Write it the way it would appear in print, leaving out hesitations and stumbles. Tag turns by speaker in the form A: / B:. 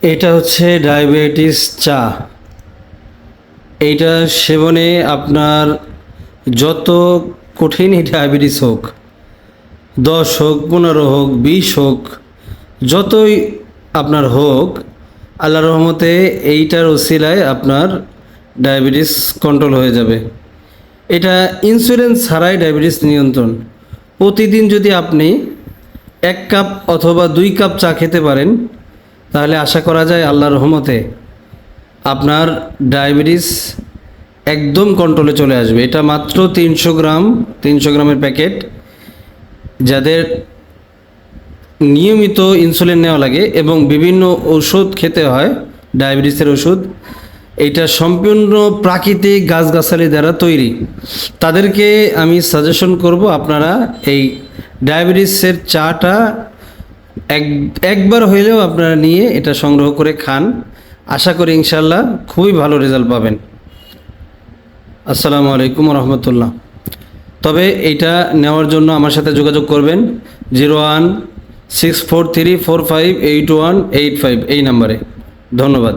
A: এটা হচ্ছে ডায়াবেটিস চা। এইটা সেবনে আপনার যত কঠিনই ডায়াবেটিস হোক, 10 হোক, 15 হোক, 20 হোক, যতই আপনার হোক, আল্লাহর রহমতে এইটার ওসিলায় আপনার ডায়াবেটিস কন্ট্রোল হয়ে যাবে। এটা ইনসুলিন ছাড়াই ডায়াবেটিস নিয়ন্ত্রণ। প্রতিদিন যদি আপনি 1 কাপ অথবা 2 কাপ চা খেতে পারেন, তাহলে আশা করা যায় আল্লাহর রহমতে আপনার ডায়াবেটিস একদম কন্ট্রোলে চলে আসবে। এটা মাত্র 300 গ্রাম, 300 গ্রামের প্যাকেট। যাদের নিয়মিত ইনসুলিন নেওয়া লাগে এবং বিভিন্ন ওষুধ খেতে হয়, ডায়াবেটিসের ওষুধ, এইটা সম্পূর্ণ প্রাকৃতিক গাছগাছালি দ্বারা তৈরি। তাদেরকে আমি সাজেশন করব আপনারা এই ডায়াবেটিসের চাটা একবার হইলেও আপনারা নিয়ে এটা সংগ্রহ করে খান। আশা করি ইনশাল্লাহ খুবই ভালো রেজাল্ট পাবেন। আসসালামু আলাইকুম রহমতুল্লাহ। তবে এইটা নেওয়ার জন্য আমার সাথে যোগাযোগ করবেন 016434581885 এই নাম্বারে। ধন্যবাদ।